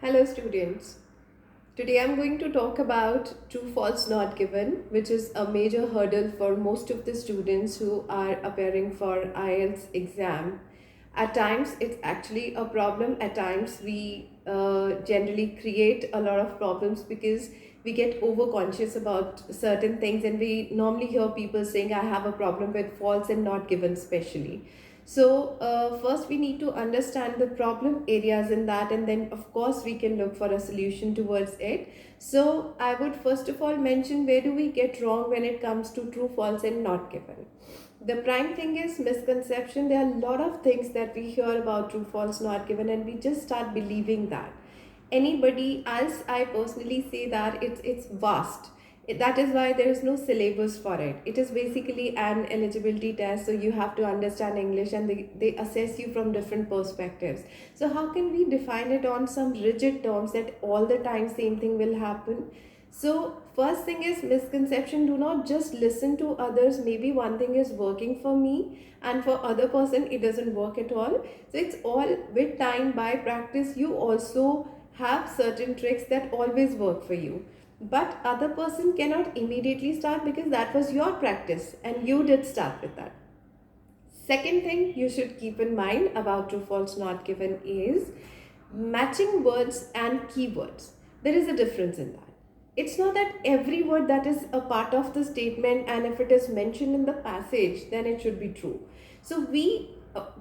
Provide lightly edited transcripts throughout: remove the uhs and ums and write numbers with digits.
Hello students. Today I'm going to talk about true false not given, which is a major hurdle for most of the students who are appearing for IELTS exam. At times it's actually a problem. At times we generally create a lot of problems because we get overconscious about certain things, and we normally hear people saying I have a problem with false and not given especially. So first we need to understand the problem areas in that, and then of course we can look for a solution towards it. So I would first of all mention where do we get wrong when it comes to true, false and not given. The prime thing is misconception. There are a lot of things that we hear about true, false, not given, and we just start believing that. Anybody else, I personally say that it's vast. That is why there is no syllabus for it. It is basically an eligibility test, so you have to understand English, and they assess you from different perspectives. So how can we define it on some rigid terms that all the time same thing will happen? So first thing is misconception. Do not just listen to others. Maybe one thing is working for me and for other person it doesn't work at all. So it's all with time, by practice. You also have certain tricks that always work for you, but other person cannot immediately start because that was your practice and you did start with that. Second thing you should keep in mind about true, false, not given is matching words and keywords. There is a difference in that. It's not that every word that is a part of the statement, and if it is mentioned in the passage, then it should be true. So we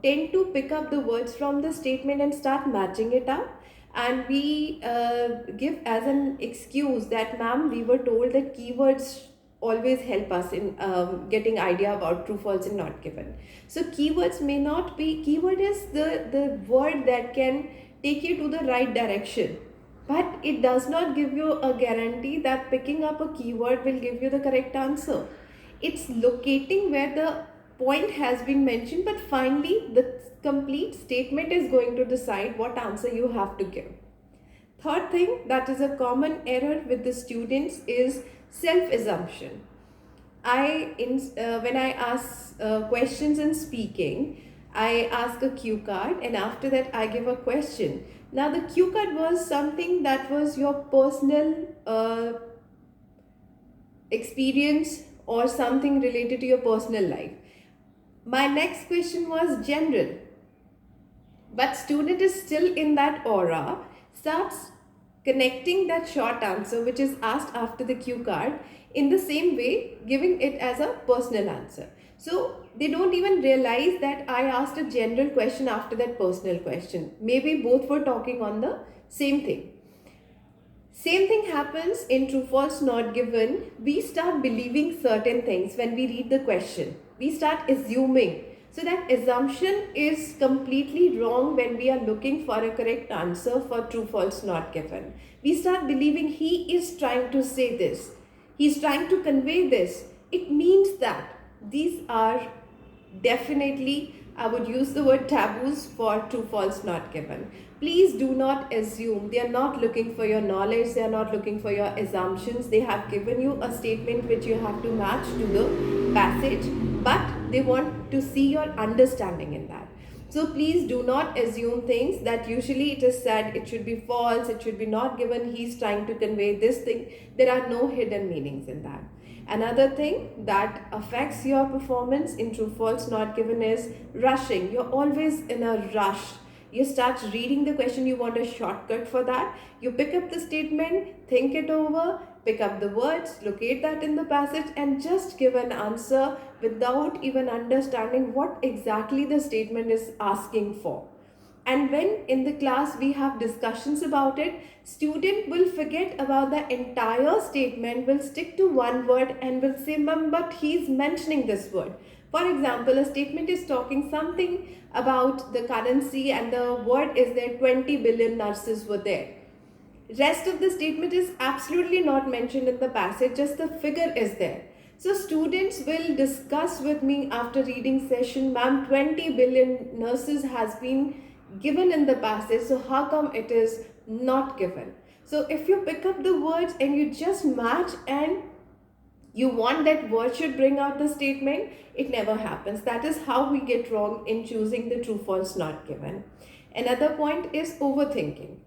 tend to pick up the words from the statement and start matching it up, and we give as an excuse that ma'am, we were told that keywords always help us in getting idea about true, false and not given. So keywords may not be, keyword is the word that can take you to the right direction, but it does not give you a guarantee that picking up a keyword will give you the correct answer. It's locating where the point has been mentioned, but finally the complete statement is going to decide what answer you have to give. Third thing that is a common error with the students is self-assumption. When I ask questions in speaking, I ask a cue card, and after that I give a question. Now the cue card was something that was your personal experience or something related to your personal life. My next question was general, but student is still in that aura, starts connecting that short answer which is asked after the cue card in the same way, giving it as a personal answer. So they don't even realize that I asked a general question after that personal question. Maybe both were talking on the same thing. Same thing happens in true, false, not given. We start believing certain things when we read the question. We start assuming. So that assumption is completely wrong when we are looking for a correct answer for true, false, not given. We start believing he is trying to say this. He's trying to convey this. It means that. These are definitely, I would use the word taboos for true, false, not given. Please do not assume. They are not looking for your knowledge. They are not looking for your assumptions. They have given you a statement which you have to match to the passage, but they want to see your understanding in that. So please do not assume things that usually it is said it should be false, it should be not given, he's trying to convey this thing. There are no hidden meanings in that. Another thing that affects your performance in true, false, not given is rushing. You're always in a rush. You start reading the question, you want a shortcut for that. You pick up the statement, think it over, pick up the words, locate that in the passage, and just give an answer without even understanding what exactly the statement is asking for. And when in the class we have discussions about it, student will forget about the entire statement, will stick to one word and will say, ma'am, but he's mentioning this word. For example, a statement is talking something about the currency and the word is there, 20 billion nurses were there. Rest of the statement is absolutely not mentioned in the passage, just the figure is there. So students will discuss with me after reading session, ma'am, 20 billion nurses has been given in the passage, so how come it is not given? So if you pick up the words and you just match and you want that word should bring out the statement, it never happens. That is how we get wrong in choosing the true, false, not given. Another point is overthinking.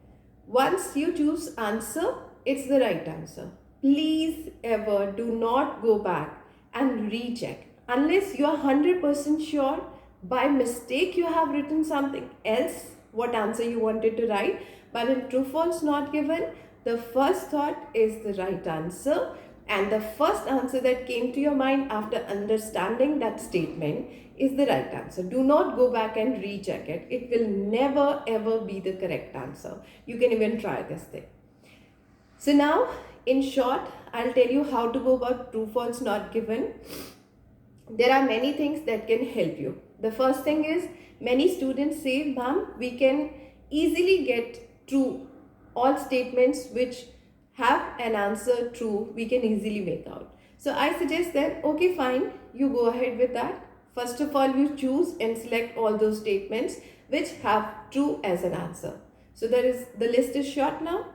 Once you choose answer, it's the right answer. Please ever do not go back and recheck. Unless you are 100% sure by mistake you have written something else, what answer you wanted to write, but in true false not given, the first thought is the right answer, and the first answer that came to your mind after understanding that statement is the right answer. Do not go back and recheck it. It will never ever be the correct answer. You can even try this thing. So now, in short, I'll tell you how to go about true false not given. There are many things that can help you. The first thing is, many students say, ma'am, we can easily get true all statements which have an answer true, we can easily make out. So I suggest that, okay, fine, you go ahead with that. First of all, you choose and select all those statements which have true as an answer. So the list is short now.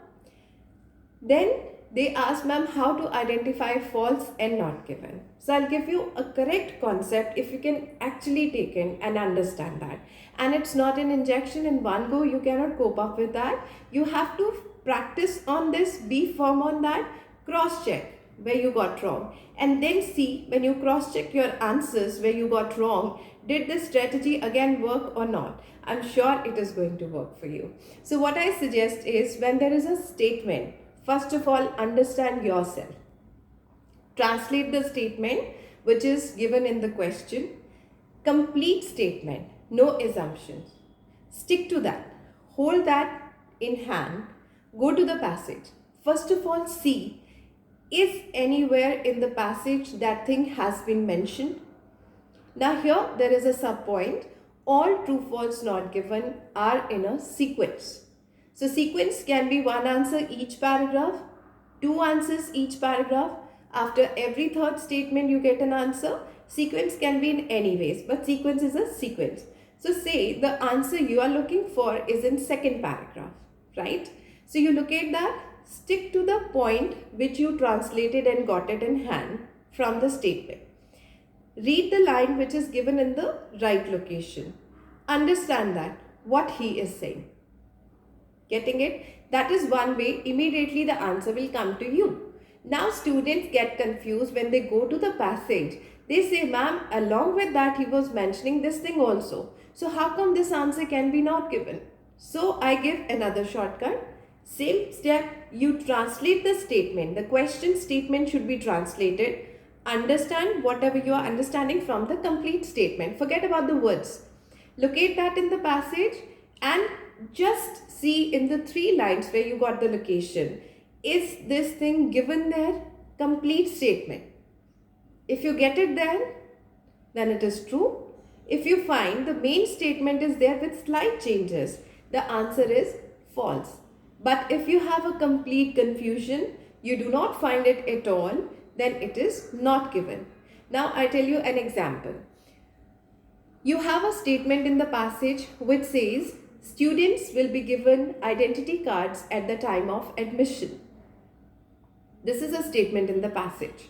Then they ask, ma'am, how to identify false and not given. So I'll give you a correct concept if you can actually take in and understand that. And it's not an injection in one go, you cannot cope up with that. You have to practice on this, be firm on that, cross check where you got wrong, and then see when you cross check your answers where you got wrong, did the strategy again work or not? I'm sure it is going to work for you. So what I suggest is, when there is a statement, first of all, understand yourself. Translate the statement which is given in the question. Complete statement, no assumptions. Stick to that. Hold that in hand. Go to the passage. First of all, see if anywhere in the passage that thing has been mentioned. Now here there is a sub-point. All true, false, not given are in a sequence. So sequence can be one answer each paragraph, two answers each paragraph. After every third statement you get an answer. Sequence can be in any ways, but sequence is a sequence. So say the answer you are looking for is in second paragraph, right? So you locate that, stick to the point which you translated and got it in hand from the statement. Read the line which is given in the right location. Understand that, what he is saying. Getting it? That is one way. Immediately the answer will come to you. Now students get confused when they go to the passage. They say, ma'am, along with that he was mentioning this thing also. So how come this answer can be not given? So I give another shortcut. Same step, you translate the statement. The question statement should be translated. Understand whatever you are understanding from the complete statement. Forget about the words. Locate that in the passage and just see in the three lines where you got the location. Is this thing given there? Complete statement. If you get it there, then it is true. If you find the main statement is there with slight changes, the answer is false. But if you have a complete confusion, you do not find it at all, then it is not given. Now I tell you an example. You have a statement in the passage which says, students will be given identity cards at the time of admission. This is a statement in the passage.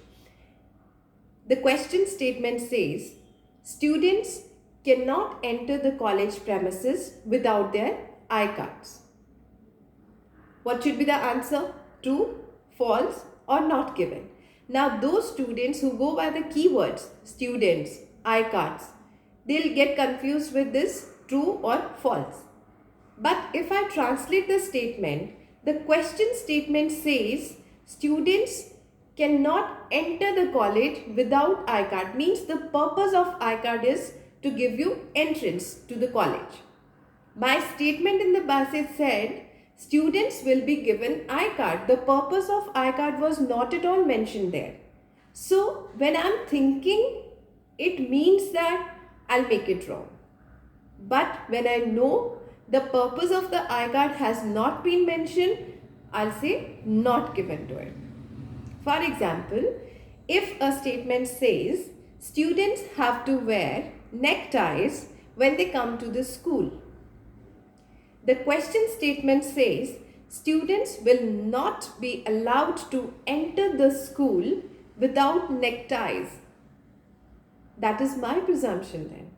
The question statement says, students cannot enter the college premises without their I-cards. What should be the answer? True, false, or not given? Now those students who go by the keywords, students, I-cards, they'll get confused with this true or false. But if I translate the statement, the question statement says students cannot enter the college without I-card. Means the purpose of I-card is to give you entrance to the college. My statement in the passage said students will be given I-card. The purpose of I-card was not at all mentioned there. So when I'm thinking, it means that I'll make it wrong. But when I know the purpose of the I-card has not been mentioned, I'll say not given to it. For example, if a statement says students have to wear neckties when they come to the school, the question statement says students will not be allowed to enter the school without neckties. That is my presumption then.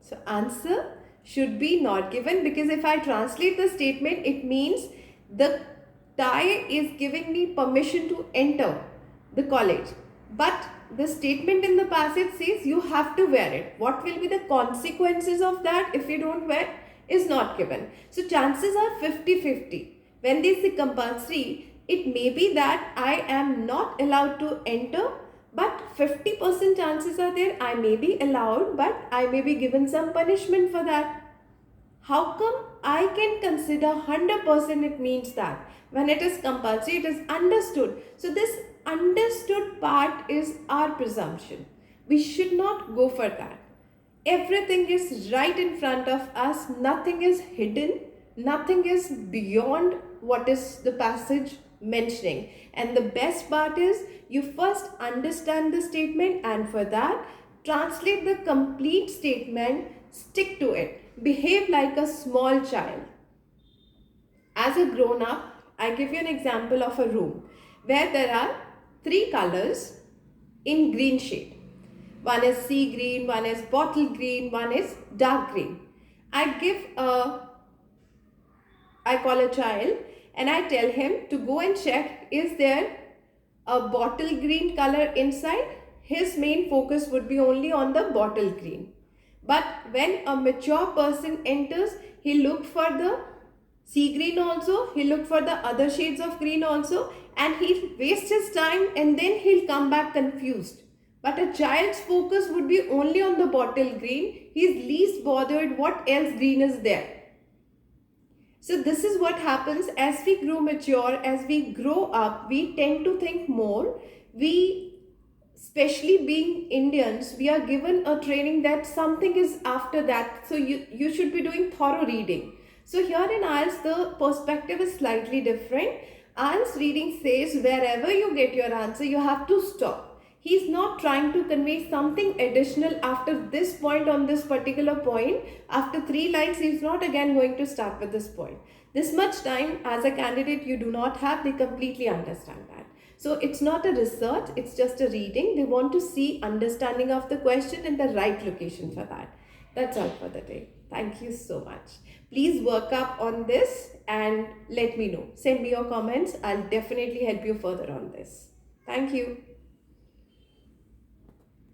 So answer should be not given, because if I translate the statement, it means The tie is giving me permission to enter the college. But the statement in the passage says you have to wear it. What will be the consequences of that if you don't wear is not given. So chances are 50-50. When they say compulsory, it may be that I am not allowed to enter, but 50% chances are there I may be allowed, but I may be given some punishment for that. How come I can consider 100% it means that? When it is compulsory, it is understood. So this understood part is our presumption. We should not go for that. Everything is right in front of us. Nothing is hidden. Nothing is beyond what is the passage mentioning. And the best part is you first understand the statement, and for that translate the complete statement, stick to it, behave like a small child. As a grown up, I give you an example of a room where there are three colors in green shade. One is sea green, one is bottle green, one is dark green. I call a child and I tell him to go and check, is there a bottle green color inside? His main focus would be only on the bottle green. But when a mature person enters, he look for the sea green also, he look for the other shades of green also, and he'll waste his time and then he'll come back confused. But a child's focus would be only on the bottle green. He is least bothered what else green is there. So this is what happens as we grow mature, as we grow up, we tend to think more. We, especially being Indians, we are given a training that something is after that. So you should be doing thorough reading. So here in IELTS, the perspective is slightly different. IELTS reading says wherever you get your answer, you have to stop. He's not trying to convey something additional after this point on this particular point. After 3 lines, he's not again going to start with this point. This much time as a candidate you do not have, they completely understand that. So it's not a research, it's just a reading. They want to see understanding of the question and the right location for that. That's all for the day. Thank you so much. Please work up on this and let me know. Send me your comments. I'll definitely help you further on this. Thank you.